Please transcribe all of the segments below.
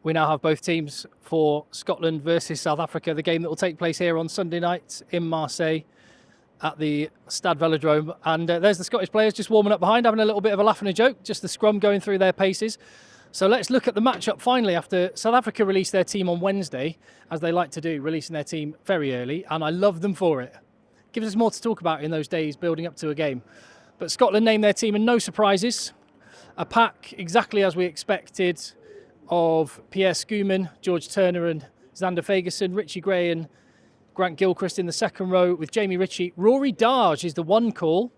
We now have both teams for Scotland versus South Africa, the game that will take place here on Sunday night in Marseille at the Stade Velodrome. And there's the Scottish players just warming up behind, having a little bit of a laugh and a joke, just the scrum going through their paces. So let's look at the matchup finally after South Africa released their team on Wednesday, as they like to do, releasing their team very early, and I love them for it. Gives us more to talk about in those days building up to a game. But Scotland named their team and no surprises. A pack exactly as we expected of Pierre Schoeman, George Turner and Xander Fagerson, Richie Gray and Grant Gilchrist in the second row with Jamie Ritchie. Rory Darge is the one call.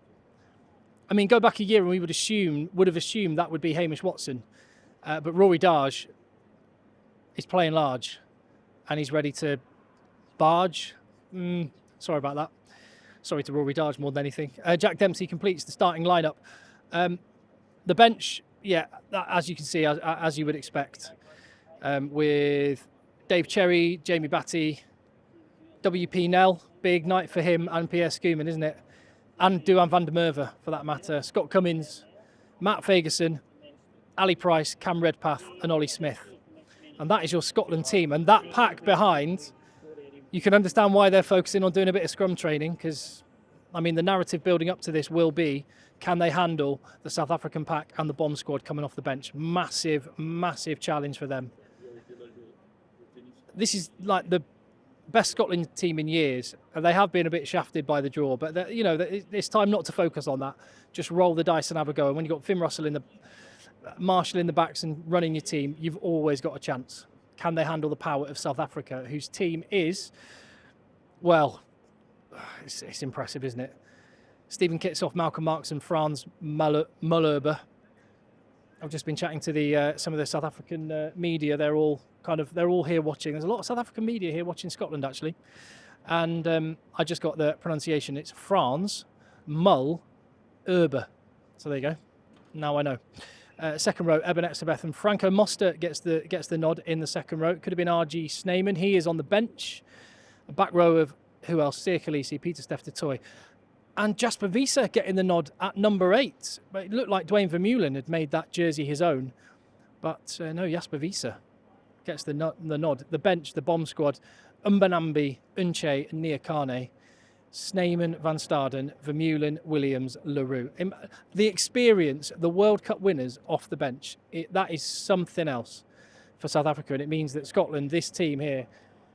I mean, go back a year and we would have assumed that would be Hamish Watson. But Rory Darge is playing large and he's ready to barge. Sorry about that. Sorry to Rory Darge more than anything. Jack Dempsey completes the starting lineup. The bench, as you can see, as you would expect, with Dave Cherry, Jamie Batty, WP Nell, big night for him, and Pierre Schoeman, isn't it? And Duhan van der Merwe, for that matter. Scott Cummins, Matt Fagerson, Ali Price, Cam Redpath, and Ollie Smith. And that is your Scotland team. And that pack behind, you can understand why they're focusing on doing a bit of scrum training, because, I mean, the narrative building up to this will be, can they handle the South African pack and the bomb squad coming off the bench? Massive, massive challenge for them. This is like the best Scotland team in years, and they have been a bit shafted by the draw, but it's time not to focus on that. Just roll the dice and have a go. And when you've got Finn Russell Marshall in the backs and running your team, you've always got a chance. Can they handle the power of South Africa, whose team is, well, it's impressive, isn't it? Stephen Kitsoff, Malcolm Marks and Frans Mullerber. I've just been chatting to some of the South African media. They're all here watching. There's a lot of South African media here watching Scotland, actually. And I just got the pronunciation. It's Frans Mullerber. So there you go. Now I know. Second row, Eben Etzebeth and Franco Moster gets the nod in the second row. It could have been RG Snyman. He is on the bench. A back row of who else? Sia Khaleesi, Peter Steph Toy. And Jasper Wiese getting the nod at number 8. But it looked like Dwayne Vermeulen had made that jersey his own. But no, Jasper Wiese gets the nod. The bench, the bomb squad, Umbanambi, Unche and Niakane. Snyman, Van Staden, Vermeulen, Williams, Leroux. The experience, the World Cup winners off the bench, that is something else for South Africa. And it means that Scotland, this team here,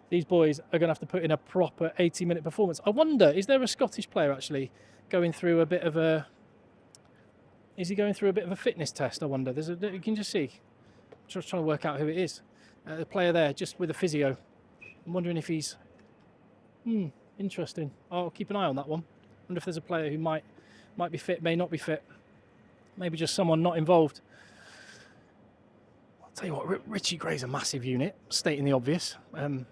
these boys are going to have to put in a proper 80-minute performance. I wonder, is there a Scottish player actually going through a bit of a... Is he going through a bit of a fitness test, I wonder? You can just see. I'm just trying to work out who it is. The player there, just with a physio. I'm wondering if he's... Interesting. I'll keep an eye on that one. I wonder if there's a player who might be fit, may not be fit. Maybe just someone not involved. I'll tell you what, Richie Gray's a massive unit, stating the obvious.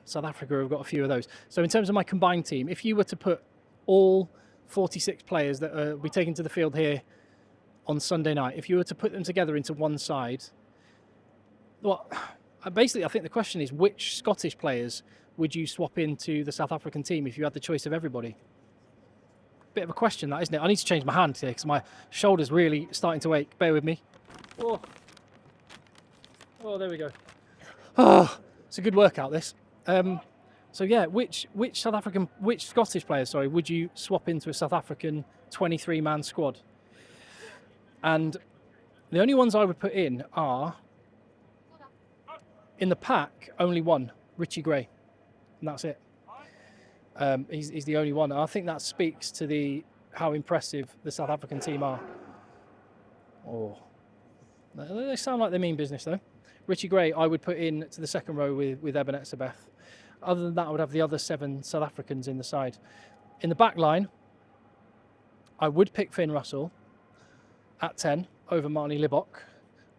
South Africa have got a few of those. So in terms of my combined team, if you were to put all 46 players that will be taken to the field here on Sunday night, if you were to put them together into one side, well, basically I think the question is, which Scottish players would you swap into the South African team if you had the choice of everybody? Bit of a question, that, isn't it? I need to change my hand here because my shoulder's really starting to ache. Bear with me. Oh, there we go. Oh, it's a good workout, this. So yeah, which Scottish players, would you swap into a South African 23-man squad? And the only ones I would put in are, in the pack, only one, Richie Gray. And that's it. He's the only one. And I think that speaks to how impressive the South African team are. Oh, they sound like they mean business, though. Richie Gray, I would put in to the second row with Eben Etzebeth. Other than that, I would have the other 7 South Africans in the side. In the back line, I would pick Finn Russell at 10 over Marnie Libbok.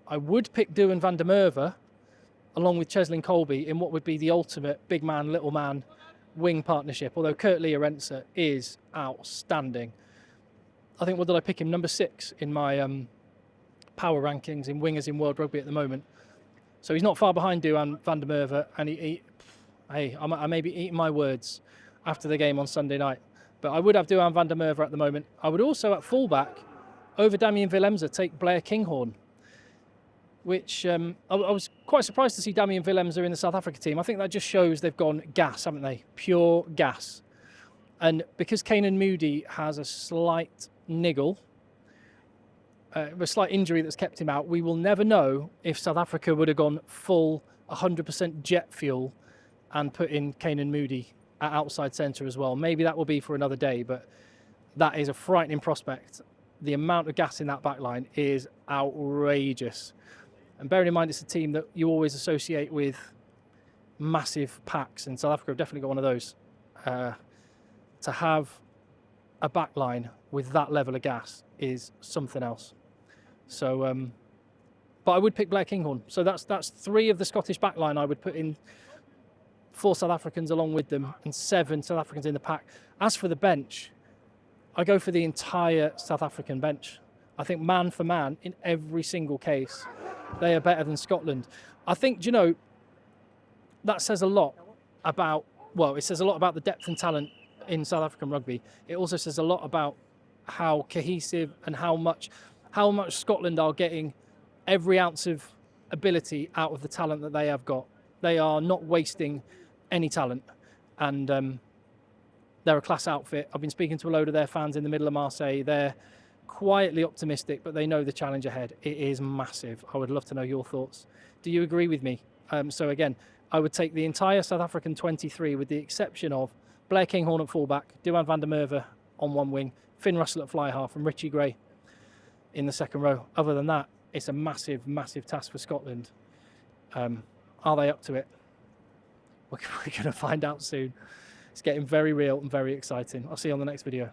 I would pick Duhan van der Merwe along with Cheslin Colby in what would be the ultimate big man, little man wing partnership, although Kurt Lee Arendse is outstanding. I think, what did I pick him? Number 6 in my power rankings in wingers in World Rugby at the moment. So he's not far behind Duhan van der Merwe, and I may be eating my words after the game on Sunday night, but I would have Duhan van der Merwe at the moment. I would also, at fullback, over Damian Willemse, take Blair Kinghorn, which I was quite surprised to see Damian Willems are in the South Africa team. I think that just shows they've gone gas, haven't they? Pure gas. And because Kanan Moody has a slight niggle, a slight injury that's kept him out, we will never know if South Africa would have gone full 100% jet fuel and put in Kanan Moody at outside centre as well. Maybe that will be for another day, but that is a frightening prospect. The amount of gas in that back line is outrageous. And bearing in mind it's a team that you always associate with massive packs, and South Africa have definitely got one of those. To have a back line with that level of gas is something else. So, but I would pick Blair Kinghorn. So that's 3 of the Scottish back line I would put in, 4 South Africans along with them, and 7 South Africans in the pack. As for the bench, I go for the entire South African bench. I think man for man, in every single case, they are better than Scotland. I think, you know, that says a lot about, well, it says a lot about the depth and talent in South African rugby. It also says a lot about how cohesive and how much Scotland are getting every ounce of ability out of the talent that they have got. They are not wasting any talent, and they're a class outfit. I've been speaking to a load of their fans in the middle of Marseille. They're quietly optimistic, but they know the challenge ahead. It is massive. I would love to know your thoughts. Do you agree with me? So again, I would take the entire South African 23 with the exception of Blair Kinghorn at fullback, Duhan van der Merwe on one wing, Finn Russell at fly half, and Richie Gray in the second row. Other than that, it's a massive, massive task for Scotland. Are they up to it? We're going to find out soon. It's getting very real and very exciting. I'll see you on the next video.